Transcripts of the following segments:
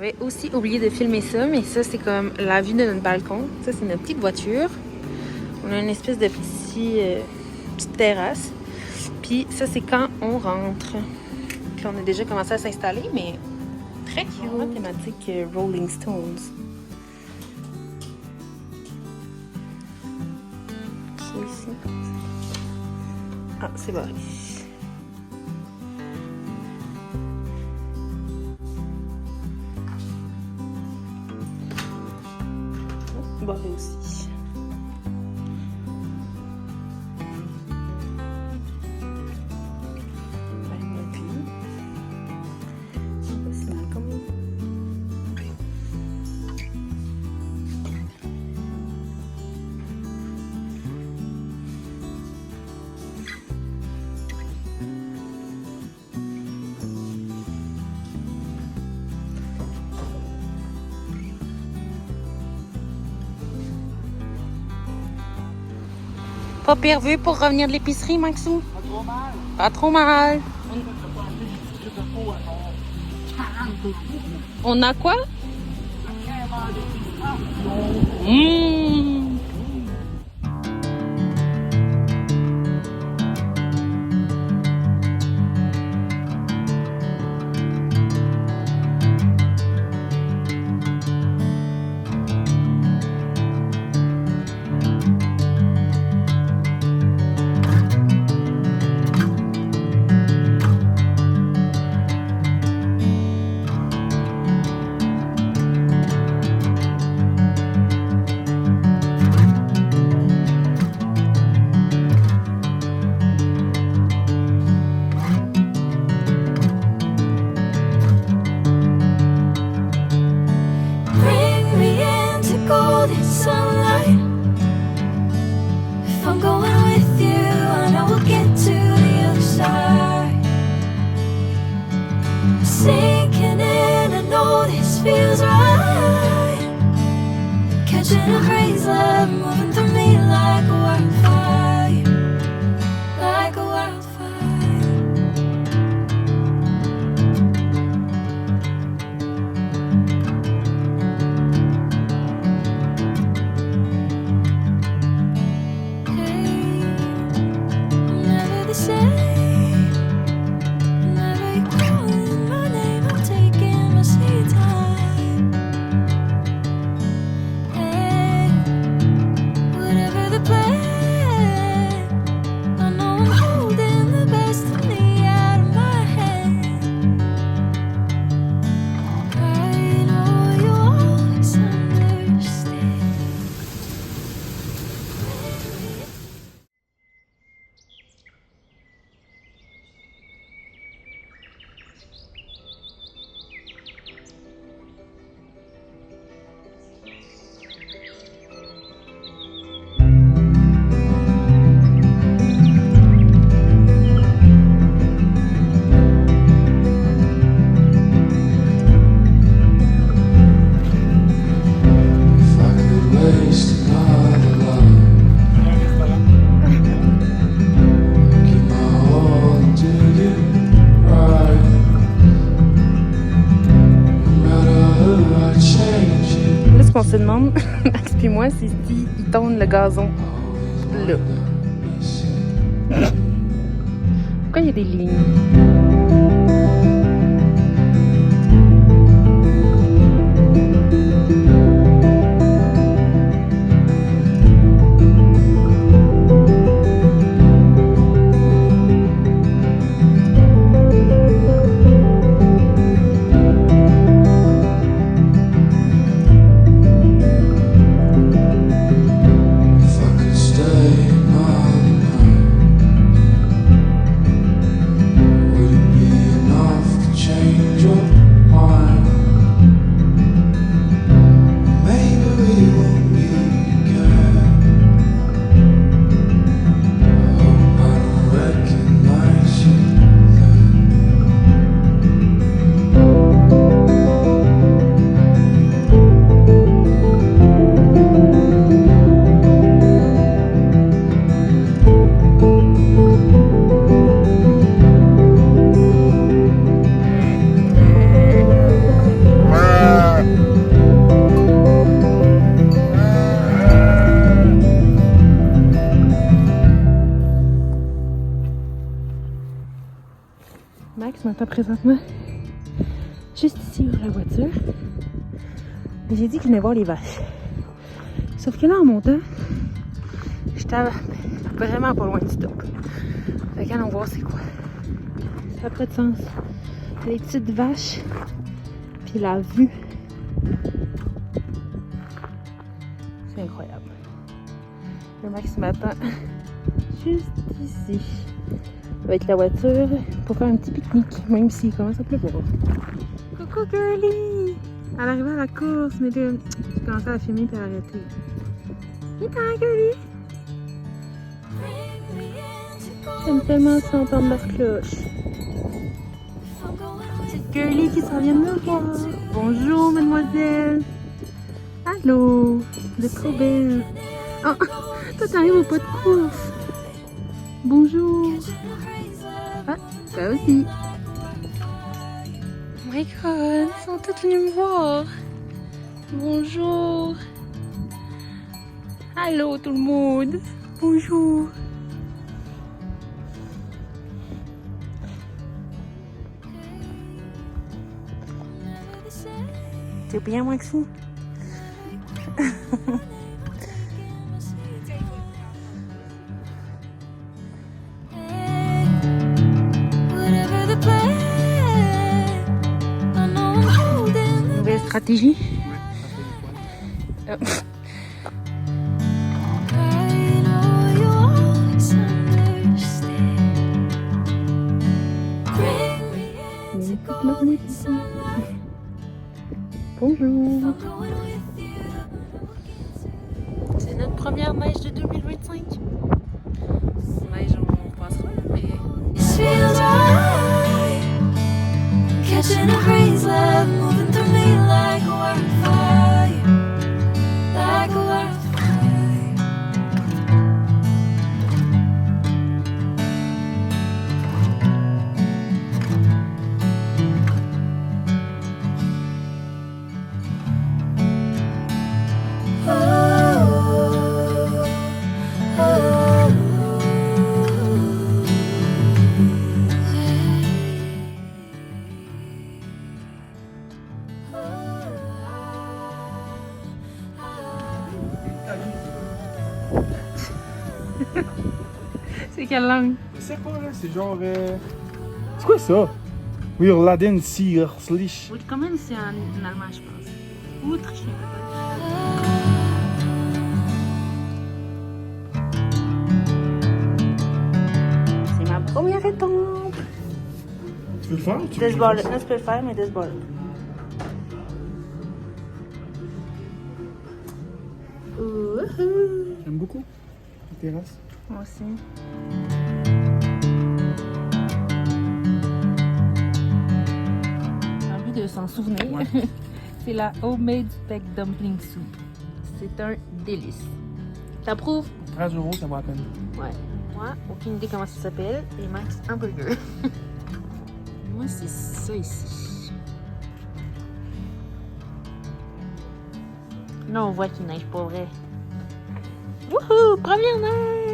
J'avais aussi oublié de filmer ça, mais ça, c'est comme la vue de notre balcon. Ça, c'est notre petite voiture. On a une espèce de petite terrasse. Puis ça, c'est quand on rentre. Puis on a déjà commencé à s'installer, mais très cute. Thématique Rolling Stones. C'est ici. Ah, c'est barré. Barré aussi. Pas pire vue pour revenir de l'épicerie, Maxou? Pas trop mal. Pas trop mal. On a quoi? Mmh. On se demande, Max puis moi, c'est s'ils tournent le gazon là. Pourquoi il y a des lignes? Would Max m'attend présentement juste ici ouvre la voiture. J'ai dit que je venais voir les vaches. Sauf que là, en montant, j'étais vraiment pas loin du stop. Fait qu'allons voir c'est quoi. Ça n'a pas de sens. Les petites vaches, puis la vue. C'est incroyable. Le Max m'attend juste ici. Avec la voiture pour faire un petit pique-nique, même s'il commence à pleuvoir. Coucou girly! Elle arrivait à la course, mais là, j'ai commencé à la filmer puis à l'arrêter. Viens, girly! J'aime tellement s'entendre leur cloche. Petite girly qui s'en vient de me voir. Bonjour, mademoiselle! Allô! Vous êtes trop belle! Oh! Toi, t'arrives au pas de course! Bonjour! Ah, ça aussi! Oh my god, ils sont tous venus me voir! Bonjour! Allô tout le monde! Bonjour! T'es bien, Maxime? Nouvelle stratégie? Bonjour. C'est notre première neige de 2025. Neige, on passera, mais... Catching a breeze, love moving through me like a wildfire, like a wildfire. C'est quelle langue? Je sais pas, là, c'est genre. C'est quoi ça? Wir laden Sie herzlich. Comment c'est en allemand, je pense. Ou autrichien peut-être. C'est ma première étape. Tu veux le faire ou tu De ce bord-là. Là, tu peux le faire, mais de ce bord-là. J'aime beaucoup la terrasse. Moi aussi. J'ai envie de s'en souvenir. Ouais. C'est la Homemade Speck Dumpling Soup. C'est un délice. T'approuves? 13 €, ça vaut la peine. Ouais. Moi, aucune idée comment ça s'appelle. Et Max, un burger. Moi, c'est ça ici. Là, on voit qu'il neige pas vrai. Wouhou! Première neige!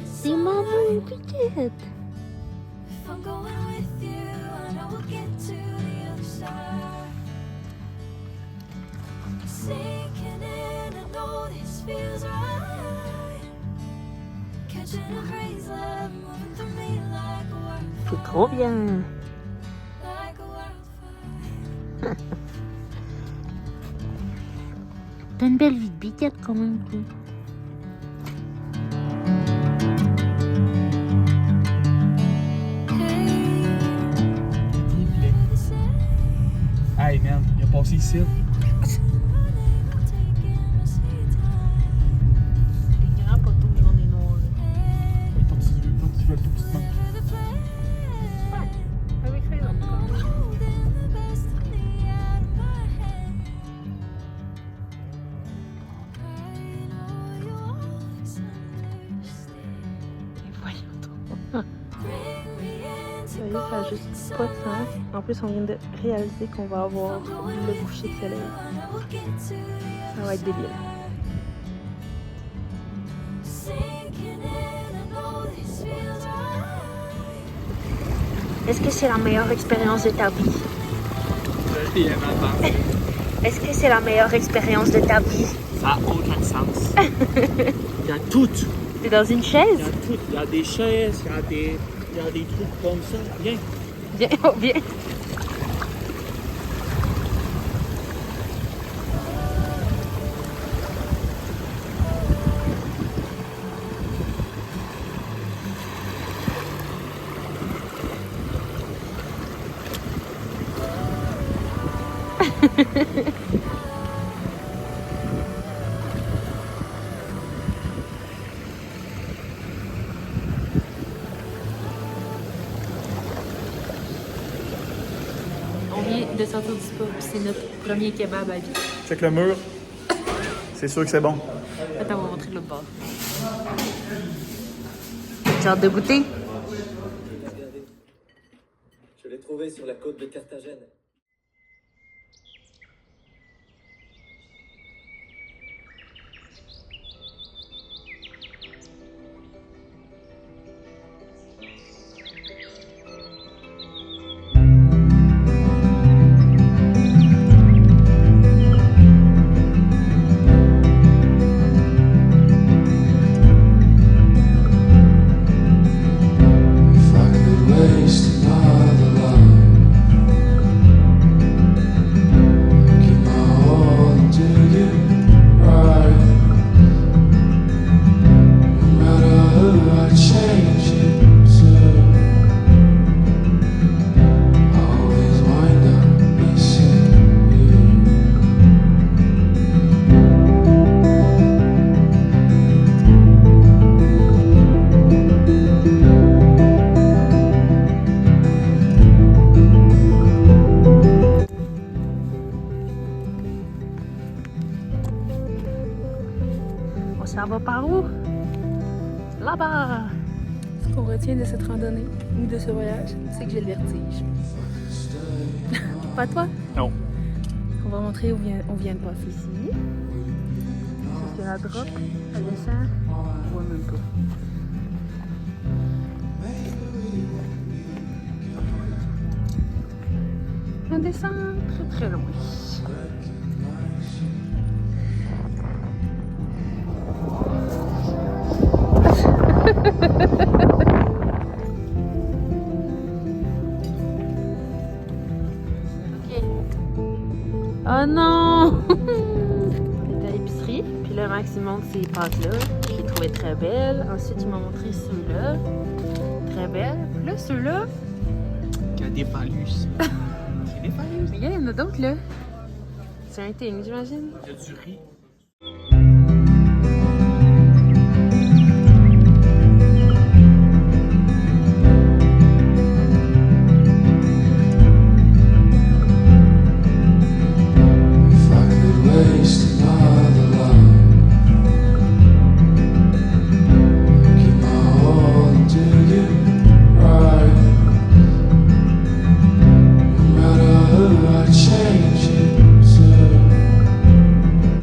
C'est maman piquette! C'est trop bien! T'as une belle vie de biquette quand même. Toi. Hey man, il a passé ici. Les grands poteaux de journée noire. Tant que tu veux le tout petit manque. Ouais, avec raison. Et voyons donc. Ça y est, ça a juste pas de sens. En plus, on vient de réaliser qu'on va avoir le coucher de soleil. Ça va être débile. Est-ce que c'est la meilleure expérience de ta vie? Est-ce que c'est la meilleure expérience de ta vie? Ça n'a aucun sens. Il y a tout. T'es dans une chaise? Il y a tout. Il y a des chaises, il y a des trucs comme ça. Viens. Viens, oh, viens. On vient de sortir du spa, c'est notre premier kebab à vie. Check le mur. C'est sûr que c'est bon. Attends, on va montrer de l'autre bord. J'ai hâte de goûter. Je l'ai trouvé sur la côte de Carthagène. Ça va par où? Là-bas! Ce qu'on retient de cette randonnée ou de ce voyage, c'est que j'ai le vertige. Pas toi? Non. On va montrer où on vient de passer ici. C'est la drop, elle descend. On voit même pas. On descend très très loin. Ok. Oh non! On est à l'épicerie, puis là Max il montre ces pâtes-là, qu'il trouvait très belles. Ensuite il m'a montré ceux-là, très belles. Puis là ceux-là, Il y a des phallus. C'est des phallus. regarde, il y en a d'autres là. C'est un thing, j'imagine. Il y a du riz.